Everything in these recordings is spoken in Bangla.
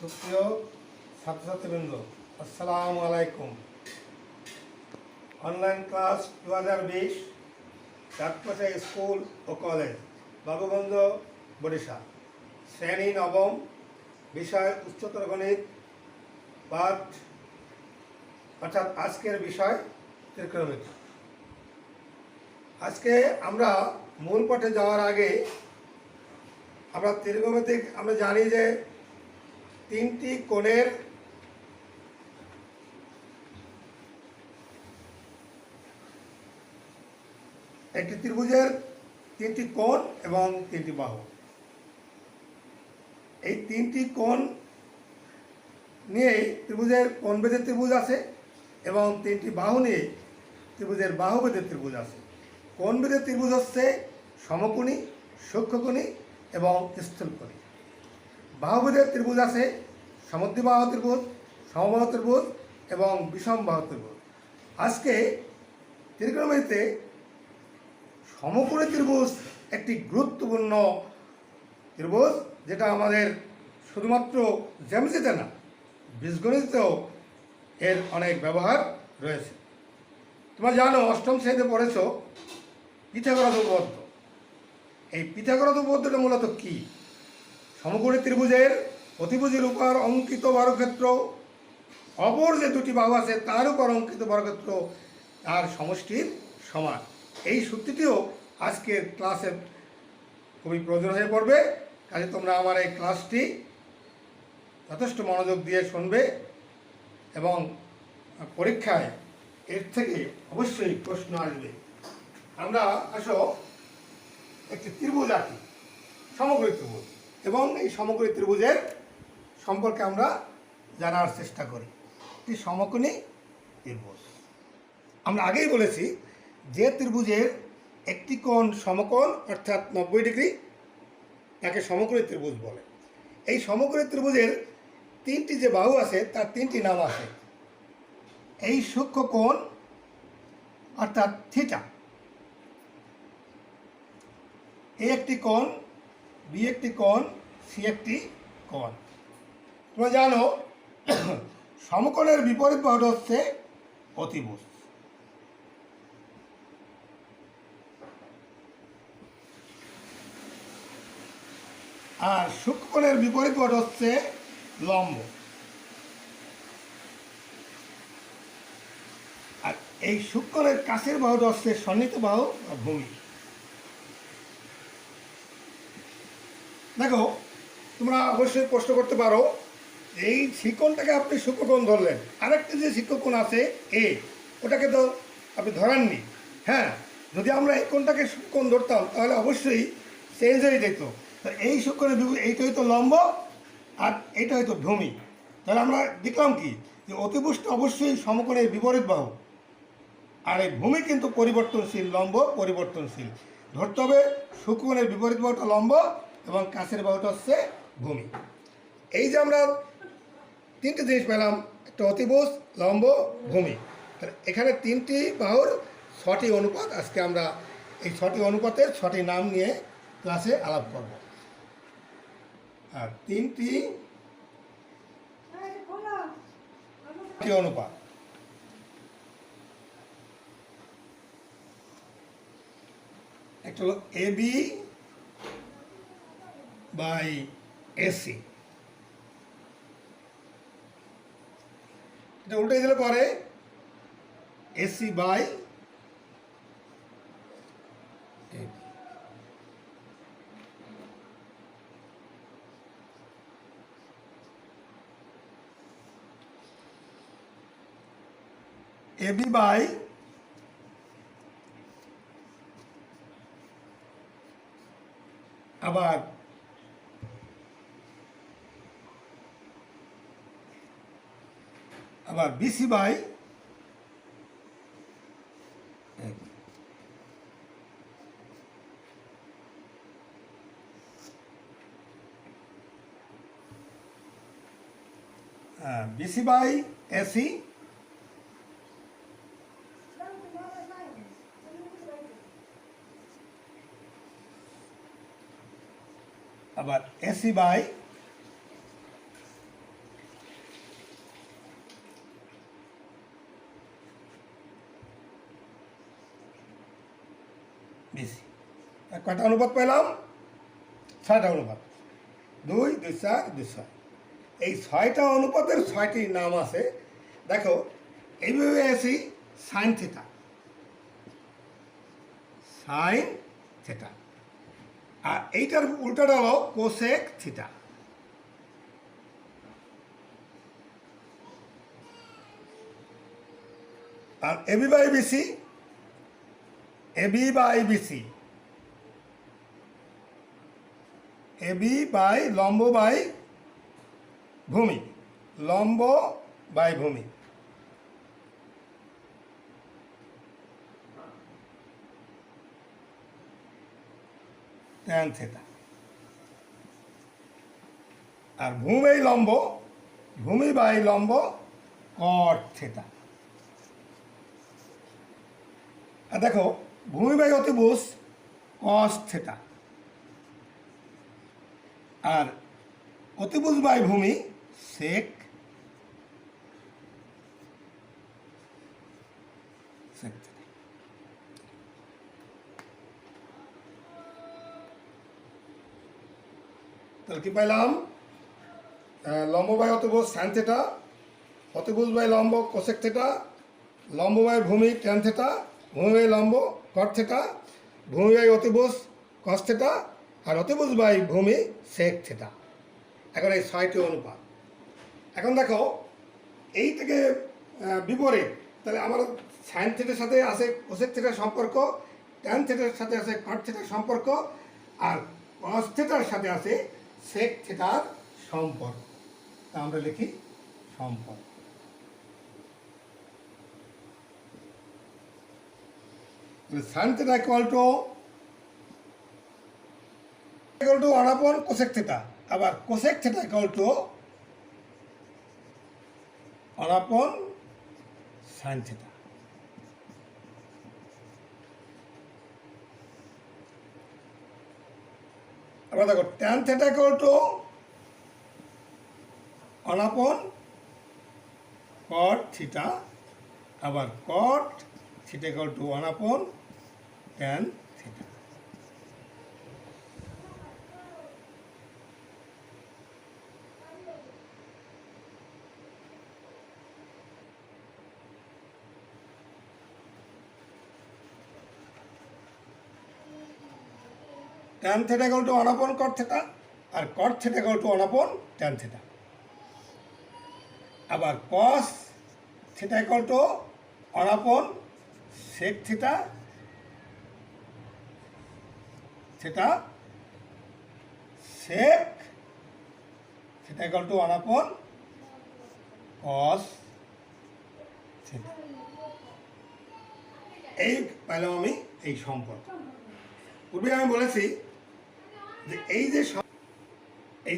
সুপ্রিয় ছাত্রছাত্রীবৃন্দ, আসসালামু আলাইকুম। অনলাইন ক্লাস 2020 চাঁদপাশা স্কুল ও কলেজ, বাবুগঞ্জ, বরিশাল। শ্রেণী নবম, বিষয় উচ্চতর গণিত, পাঠ অর্থাৎ আজকের বিষয় ত্রিকোণমিতি। আজকে আমরা মূল পাঠে যাওয়ার আগে আমরা ত্রিকোণমিতি আমরা জানি যে তিনটি কোণের একটি ত্রিভুজের তিনটি কোণ এবং তিনটি বাহু। এই তিনটি কোণ নিয়ে ত্রিভুজের কোণভেদের ত্রিভুজ আছে এবং তিনটি বাহু নিয়ে ত্রিভুজের বাহুভেদের ত্রিভুজ আছে। কোণভেদের ত্রিভুজ হচ্ছে সমকোণী, সূক্ষ্মকোণী এবং স্থূলকোণী। বাহুভেদের ত্রিভুজ আছে সমদ্বিবাহু ত্রিভুজ, সমবাহু ত্রিভুজ এবং বিষমবাহু ত্রিভুজ। আজকে ত্রিকোণমিতিতে সমকোণী ত্রিভুজ একটি গুরুত্বপূর্ণ ত্রিভুজ, যেটা আমাদের শুধুমাত্র জ্যামিতিতে না, বীজগণিতেও এর অনেক ব্যবহার রয়েছে। তোমরা জানো, অষ্টম শ্রেণীতে পড়েছ পিথাগোরাস উপপাদ্য। এই পিথাগোরাস উপপাদ্যটা মূলত কী? সমকোণী ত্রিভুজের অতিভুজের উপর অঙ্কিত বর্গক্ষেত্র অপর যে দুটি বাহু আছে তার উপর অঙ্কিত বর্গক্ষেত্র তার সমষ্টির সমান। এই সূত্রটিও আজকের ক্লাসে খুবই প্রয়োজন হয়ে পড়বে। কাজে তোমরা আমার এই ক্লাসটি যথেষ্ট মনোযোগ দিয়ে শুনবে এবং পরীক্ষায় এর থেকে অবশ্যই প্রশ্ন আসবে। আমরা আসো একটি ত্রিভুজ আঁকি, সমকোণী ত্রিভুজ, এবং এই সমকোণী ত্রিভুজের সম্পর্কে আমরা জানার চেষ্টা করি। একটি সমকোণী ত্রিভুজ, আমরা আগেই বলেছি যে ত্রিভুজের একটি কোণ সমকোণ অর্থাৎ 90 ডিগ্রি তাকে সমকোণী ত্রিভুজ বলে। এই সমকোণী ত্রিভুজের তিনটি যে বাহু আছে তার তিনটি নাম আছে। এই সূক্ষ্ম কোণ অর্থাৎ থিটা, এ একটি কোণ, বি একটি কোণ, সি একটি কোণ। তোমরা জানো সমকোণের বিপরীত বাহুটা হচ্ছে অতিভুজ। আর সূক্ষ্মকোণের বিপরীত বাহুটা হচ্ছে লম্ব। আর এই সূক্ষ্মকোণের কাছের বাহুটা হচ্ছে সন্নিহিত বাহু বা ভূমি। দেখো, তোমরা অবশ্যই প্রশ্ন করতে পারো, এই শিকোণটাকে আপনি সূক্ষ্মকোণ ধরলেন, আরেকটি যে সূক্ষ্মকোণ আছে এ, ওটাকে তো আপনি ধরাননি। হ্যাঁ, যদি আমরা এই কোণটাকে সূক্ষ্মকোণ ধরতাম তাহলে অবশ্যই চেঞ্জ হয়ে যেত। তো এই সূক্ষ্মকোণের এইটা হয়তো লম্ব আর এইটা হয়তো ভূমি। তাহলে আমরা দেখলাম কি, যে অতিভুজটা অবশ্যই সমকোণের বিপরীত বাহু, আর এই ভূমি কিন্তু পরিবর্তনশীল, লম্ব পরিবর্তনশীল। ধরতে হবে সূক্ষ্মকোণের বিপরীত বাহুটা লম্ব এবং কাছের বাহুটা হচ্ছে ভূমি। এই যে আমরা তিনটে জিনিস পেলাম, একটা অতিভুজ, লম্ব, ভূমি। এখানে তিনটি বাহুর 6টি অনুপাত, আজকে আমরা এই 6টি অনুপাতের 6টি নাম নিয়ে ক্লাসে আলাপ করব। আর তিনটি অনুপাত, একটা হলো AB বাই AC। এটা উল্টে দিলে পরে AC by AB। AB by আবার BC by BC by AC আবার AC বাই বিসি। কয়টা অনুপাত পেলাম? 6টা অনুপাত, 2, 2, 4, 2, 6। এই 6টা অনুপাতের 6টি নাম আছে। দেখো এইভাবে আছি সাইন থিটা, সাইন থিটা, আর এইটার উল্টাটা হলো কোসেক থিটা। আর AB by BC, AB by BC, AB by লম্ব বাই ভূমি, লম্ব বাই ভূমি। Tan theta. আর ভূমি বাই লম্ব, ভূমি বাই লম্ব কট থিটা। আর দেখো ভূমি বাই অতিভুজ কস থিটা, আর অতিভুজ বাই ভূমি সেক সেক থিটা। তাহলে কি পাইলাম? লম্ব বাই অতিভুজ সাইন থিটা, অতিভুজ বাই লম্ব কোসেক থিটা, লম্ব বাই ভূমি ট্যান থিটা, ভূমি বাই লম্ব কট থিটা, ভূমি বাই অতিভুজ কস থিটা, আর অতিভুজ বাই ভূমি সেক থিটা। এখন এই 6টি অনুপাত। এখন দেখো এই থেকে বিপরীত, তাহলে আমার সাইন থিটার সাথে আছে কোসেক থিটার সম্পর্ক, ট্যান থিটার সাথে আছে কট থিটার সম্পর্ক, আর কস থিটার সাথে আছে সেক থিটার সম্পর্ক। তা আমরা লিখি সম্পর্ক। Sine theta equal to 1 cosec theta, আবার cosec theta equal to 1 sine theta. আবার দেখো tan theta equal to 1 cot theta, আবার cot theta equal to 1 tan theta. Tan theta equal to 1 cot theta, আর cot theta equal to 1 tan theta. আবার cos theta equal to 1 sec theta, theta sec theta equal to 1 cos theta. এই পাইলাম আমি এই সম্পর্ক। পূর্বে আমি বলেছি যে এই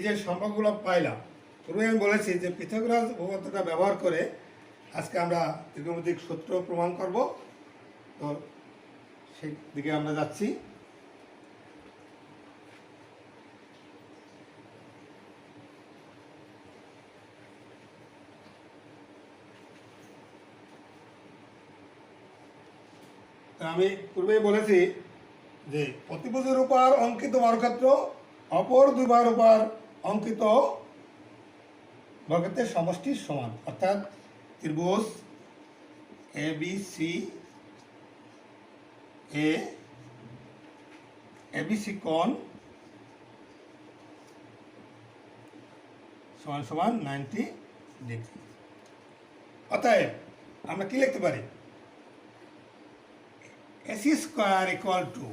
যে সম্পর্কগুলো পাইলাম, পূর্বে আমি বলেছি যে পিথাগোরাস উপপাদ্যটা ব্যবহার করে আজকে আমরা ত্রিকোণমিতিক সূত্র প্রমাণ করব। তো সেই দিকে আমরা যাচ্ছি। আমি পূর্বেই বলেছি যে অতিভুজের উপর অঙ্কিত বর্গক্ষেত্র অপর 2 বার উপর অঙ্কিত বর্গক্ষেত্রের সমষ্টির সমান, অর্থাৎ ত্রিভুজ ABC ABC কোণ সমান সমান 90 ডিগ্রি। অতএব আমরা কি লিখতে পারি? AC স্কয়ার ইকুয়াল টু,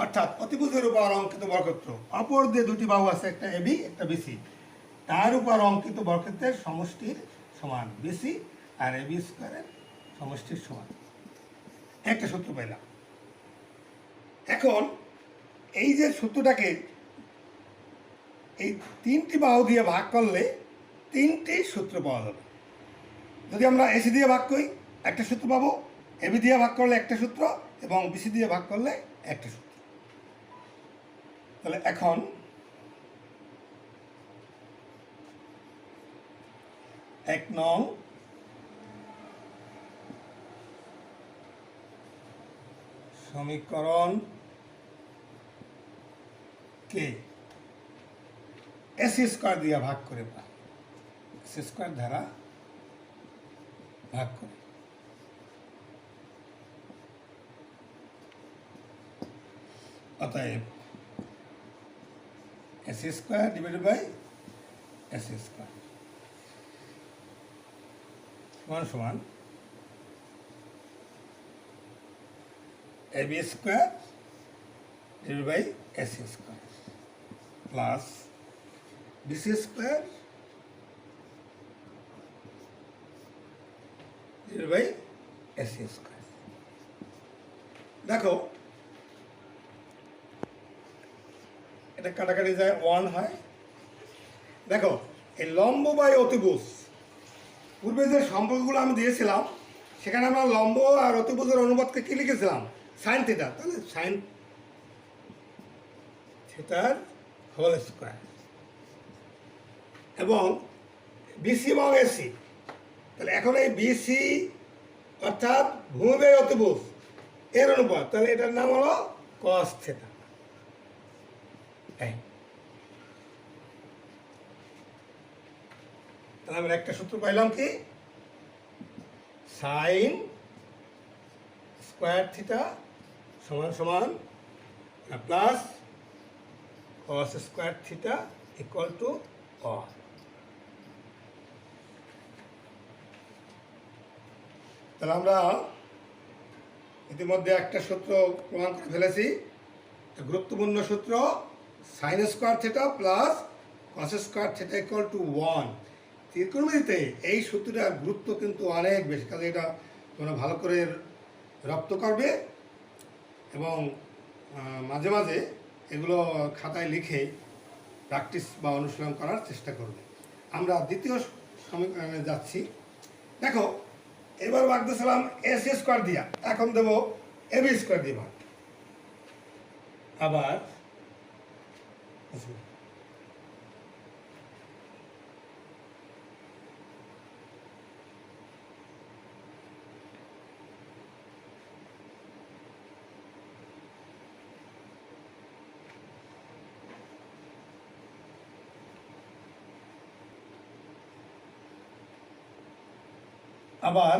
অর্থাৎ অতিভুজের উপর অঙ্কিত বর্গক্ষেত্র অপর যে 2টি বাহু আছে, একটা AB একটা BC, তার উপর অঙ্কিত বর্গক্ষেত্রের সমষ্টির সমান BC আর AB স্কয়ারের সমষ্টির সমান। একটা সূত্র পেলাম। এখন এই যে সূত্রটাকে এই 3টি বাহু দিয়ে ভাগ করলে 3টি সূত্র পাওয়া যাবে। যদি আমরা AC দিয়ে ভাগ করি একটা সূত্র পাবো, AB দিয়ে ভাগ করলে একটা সূত্র, এবং BC দিয়ে ভাগ করলে একটা সূত্র। তাহলে এখন এক নং সমীকরণ কে এস স্কোয়ার দিয়ে ভাগ করে পাই, এস স্কোয়ার দ্বারা ভাগ করে। অতএব S square divided by S square সমান সমান ab square divided by S square plus bc square divided by S square. দেখো এটা কাটাকাটি যায় 1 হয়। দেখো এই লম্ব বাই অতিভুজ, পূর্বে যে সম্পর্কগুলো আমি দিয়েছিলাম সেখানে আমরা লম্ব আর অতিভুজের অনুপাতকে কী লিখেছিলাম, সাইন থিটা। তাহলে সাইন থিটার হোল স্কোয়ার এবং বিসি এবং এসি। তাহলে এখন এই বিসি অর্থাৎ ভূমি বাই অতিভুজ এর অনুপাত, তাহলে এটার নাম হলো কস থিটা। তাহলে আমরা একটা সূত্র পাইলাম কি, সাইন স্কোয়ার থিটা সমান সমান plus cos square theta equal two or. তাহলে আমরা ইতিমধ্যে একটা সূত্র প্রমাণ করে ফেলেছি, গুরুত্বপূর্ণ সূত্র, sign square theta plus cos square theta equal to 1। ত্রিকোণমিতিতে এই সূত্রটার গুরুত্ব কিন্তু অনেক বেশি, কাজে এটা তোমরা ভালো করে রপ্ত করবে এবং মাঝে মাঝে এগুলো খাতায় লিখে প্র্যাকটিস বা অনুশীলন করার চেষ্টা করবে। আমরা দ্বিতীয় সমীকরণে যাচ্ছি। দেখো এবার ভাগ দিয়েছিলাম এস স্কোয়ার দিয়া, এখন দেবো এবি স্কোয়ার দিয়ে ভাগ। আবার আবার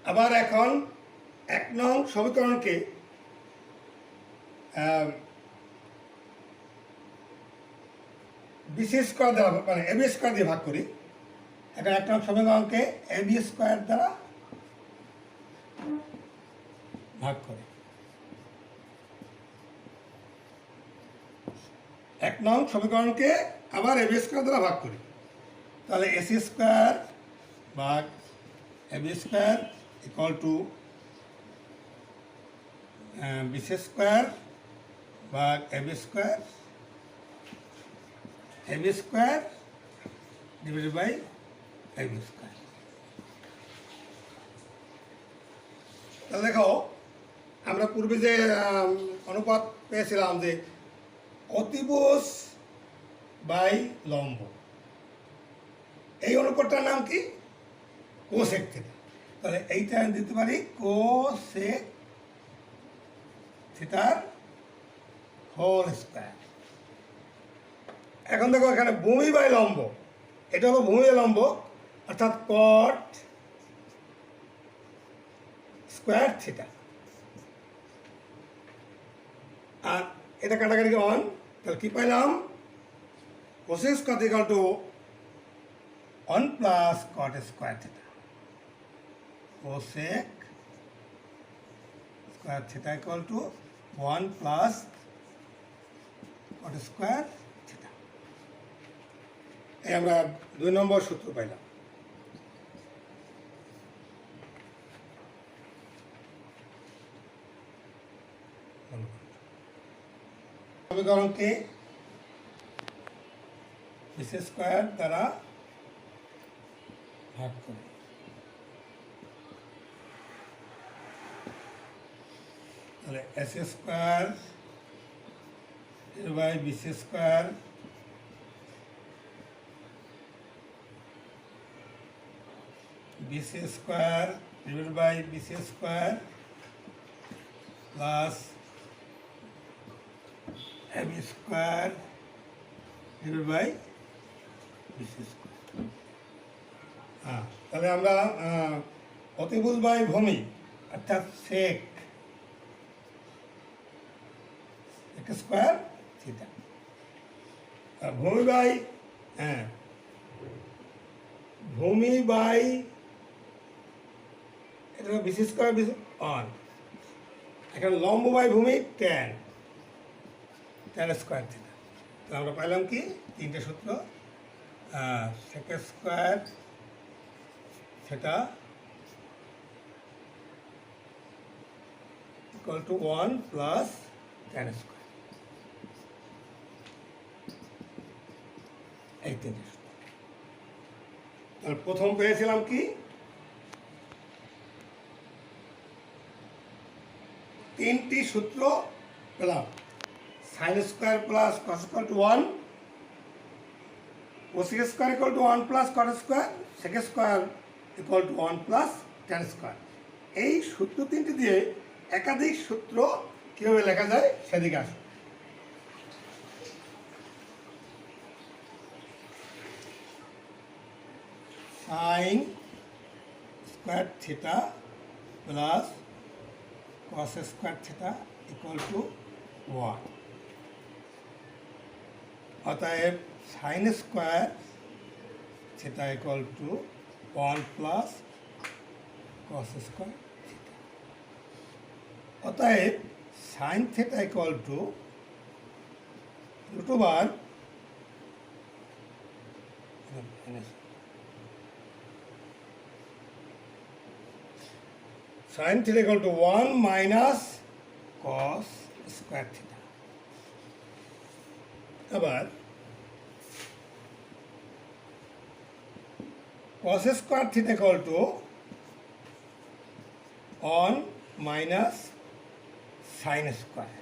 আবার এখন 1 নং সমীকরণকে বিসি স্কোয়ার দ্বারা মানে এবি স্কোয়ার দিয়ে ভাগ করি। এখন 1 নং সমীকরণকে এবি স্কোয়ার দ্বারা ভাগ করি। 1 নং সমীকরণকে আবার এবি স্কোয়ার দ্বারা ভাগ করি। তাহলে এসি স্কোয়ার ভাগ AB square equal to BC square ভাগ AB square, AB square divided by AB square. তাহলে দেখো আমরা পূর্বে যে অনুপাত পেয়েছিলাম যে অতিভুজ বাই লম্ব, এই অনুপাতটার নাম কি, কোসেক থিটা। তাহলে এইটা আমি দিতে পারি কোসেক থিটার হোল স্কোয়ার। এখন দেখো এখানে ভূমি বাই লম্ব, এটা হলো ভূমি বাই লম্ব অর্থাৎ কট স্কোয়ার থিটা, আর এটা কাটাকাটি 1। তাহলে কি পাইলাম, cosec square equal to 1 plus cot square theta, cosec square theta equal to 1 plus cot square theta. এই আমরা 2 নম্বর সূত্র পাইলাম। সমীকরণকে বিসি স্কোয়ার দ্বারা ভাগ করি। তাহলে S square by BC square BC square divided by BC square plus AB square divide by BC square. হ্যাঁ, তাহলে আমরা অতিভুজ বাই ভূমি অর্থাৎ সেক স্কোয়ার থিটা, আর ভূমি বাই ভূমি বাই এটা বিসি স্কোয়ার অন, এখানে লম্ব বাই ভূমি ট্যান স্কোয়ার থিটা। তো আমরা পাইলাম কি তিনটে সূত্র, sec square theta equal to 1 plus tan square, এই তিনটে সূত্র। তাহলে প্রথম পেয়েছিলাম কি তিনটি সূত্র পেলাম, sine square plus cos square to 1, cosec square equal to 1 plus cot square, sec square equal to 1 plus tan square. এই সূত্র তিনটি দিয়ে একাধিক সূত্র কীভাবে লেখা যায় সেদিকে আসে। Sine square theta plus cos square theta equal to 1, অতএব sine square theta equal to 1 plus cos square theta, অতএব sine theta equal to root over sine theta equal to 1 minus cos square theta. আবার cos square theta equal to 1 minus sine square,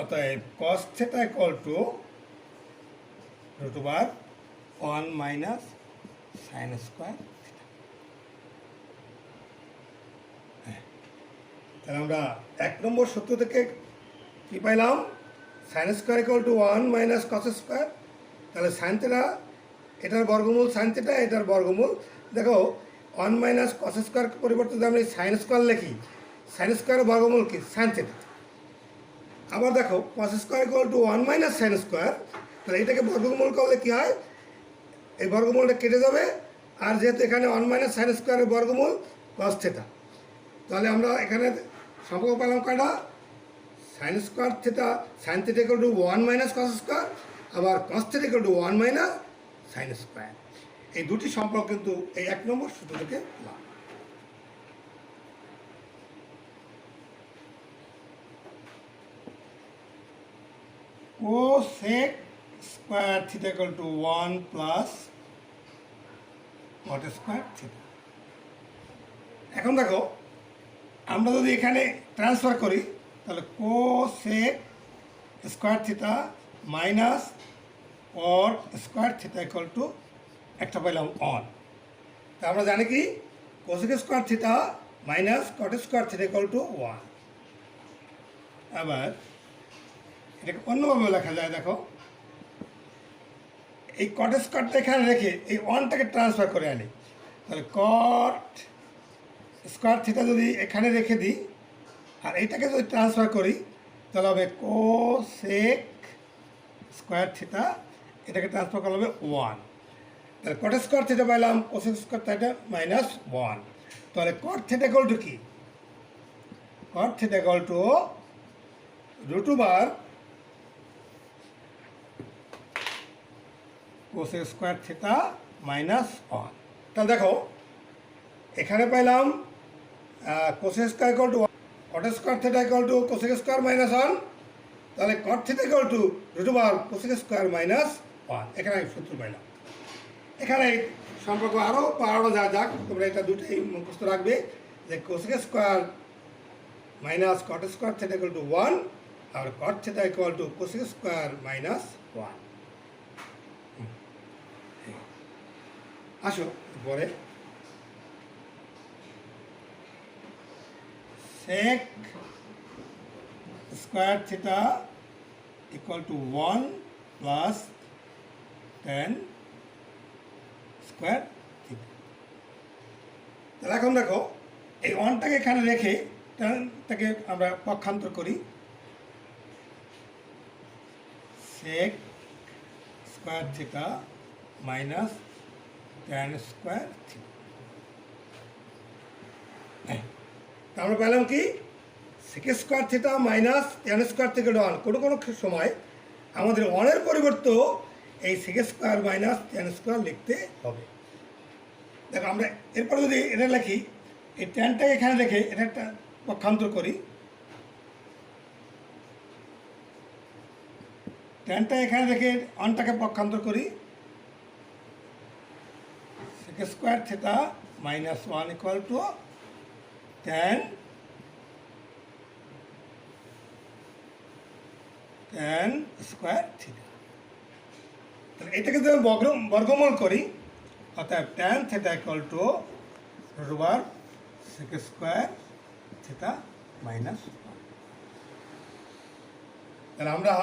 অতএব cos theta equal to root over 1 minus sine square theta. তাহলে আমরা 1 নম্বর সূত্র থেকে কী পাইলাম, sine square equal to 1 minus cos square. তাহলে সাইন থিটা এটার বর্গমূল, সাইন থিটা এটার বর্গমূল। দেখো 1 মাইনাস কস স্কোয়ার পরিবর্তে যদি আমি সাইন স্কোয়ার লিখি, সাইন স্কোয়ারের বর্গমূল কি সাইন থিটা। আবার দেখো cos square equal to 1 minus sine square, তাহলে এটাকে বর্গমূল করলে কী হয়, এই বর্গমূলটা কেটে যাবে, আর যেহেতু এখানে 1 মাইনাস সাইন স্কোয়ারের বর্গমূল কস থিটা, তাহলে আমরা এখানে সম্পর্ক পেলাম কয়টা, sine square theta, sine theta equal to 1 minus cos square, আবার cos theta equal to 1 minus sine square. এই দুটি সম্পর্ক কিন্তু এই 1 নম্বর সূত্র থেকে পেলাম। Cosec square theta equal to 1 plus cot square theta. এখন দেখো আমরা যদি এখানে ট্রান্সফার করি, তাহলে cosec square theta minus cot square theta equal two একটা পাইলাম 1। তা আমরা জানি কি cosec square theta minus cot square theta equal to 1। আবার এটাকে অন্যভাবে লেখা যায়, দেখো এই কট স্কোয়ারটা এখানে রেখে এই 1টাকে ট্রান্সফার করে আনি, তাহলে কট স্কোয়ার থিটা যদি এখানে রেখে দিই আর এইটাকে যদি ট্রান্সফার করি, তাহলে হবে কোসেক স্কোয়ার থিটা, এটাকে ট্রান্সফার করা হবে 1। তাহলে কট স্কোয়ার থিটা পাইলাম কোসেক স্কোয়ার থিটা মাইনাস 1। তাহলে কট থিটা ইকুয়াল টু কি, cot theta equal to root over cosec square theta minus 1। তাহলে দেখো এখানে পাইলাম cosec square equal to cot square theta equal to cosec square minus 1, তাহলে cot theta equal to root over cosec square minus 1। এখানে সূত্র পাইলাম। এখানে সম্পর্ক আরও বাড়ানো যাক, তোমরা এটা দুটোই মুখস্থ রাখবে যে cosec square minus cot square theta equal to 1 আর cot theta equal to cosec square minus 1। আসো পরে sec square theta equal to 1 plus tan square theta। তাহলে এখন দেখো এই ওয়ানটাকে এখানে রেখে ট্যানটাকে আমরা পক্ষান্তর করি, sec square theta minus tan square theta। আমরা পেলাম কি sec square theta minus tan square থেকে 1। কোনো কোনো সময় আমাদের 1-এর পরিবর্তে এই sec square minus tan square লিখতে হবে। দেখো আমরা এরপর যদি এটা লিখি, এই ট্যানটাকে এখানে রেখে এটা একটা পক্ষান্তর করি, ট্যানটা এখানে রেখে 1টাকে পক্ষান্তর করি, sec square theta minus 1 equal to tan square theta। তাহলে এটাকে যদি আমি বর্গমূল করি, অর্থাৎ tan theta equal to √ sec square theta minus 1। তাহলে আমরা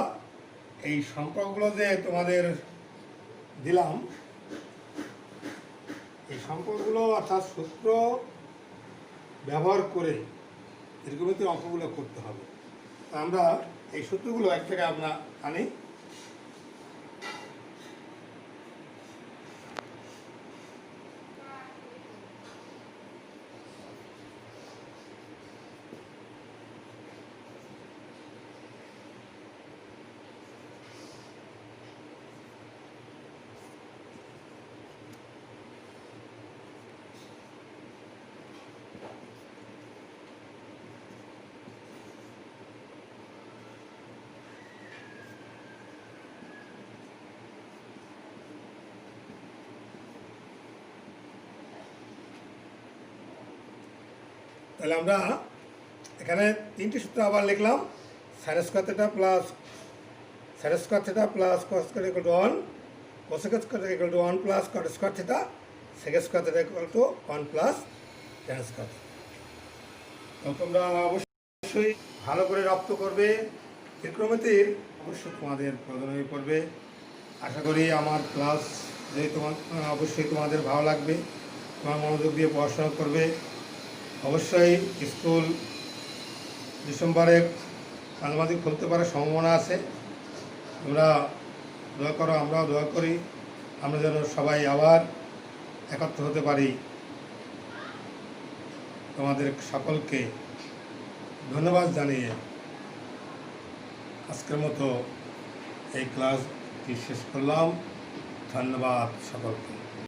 এই সম্পর্কগুলো যে তোমাদের দিলাম, এই সম্পর্কগুলো অর্থাৎ সূত্র ব্যবহার করে ত্রিকোণমিতির অঙ্কগুলো করতে হবে। আমরা এই সূত্রগুলো এক থেকে আমরা আনি। তাহলে আমরা এখানে 3টি সূত্র আবার লিখলাম, sin square theta plus sin square theta plus cos square equal to 1, cosec square equal to 1 plus cot square theta, sec square theta equal to 1 plus tan square theta। তো তোমরা অবশ্যই ভালো করে রপ্ত করবে, ত্রিকোণমিতির অবশ্যই তোমাদের প্রয়োজন হয়ে পড়বে। আশা করি আমার ক্লাস যদি অবশ্যই তোমাদের ভালো লাগবে, তোমার মনোযোগ দিয়ে পড়াশোনা করবে। অবশ্যই স্কুল ডিসেম্বরে মাঝামাঝি খুলতে পারার সম্ভাবনা আছে। তোমরা দোয়া করো, আমরাও দোয়া করি, আমরা যেন সবাই আবার একত্র হতে পারি। তোমাদের সকলকে ধন্যবাদ জানিয়ে আজকের মতো এই ক্লাসটি শেষ করলাম। ধন্যবাদ সকলকে।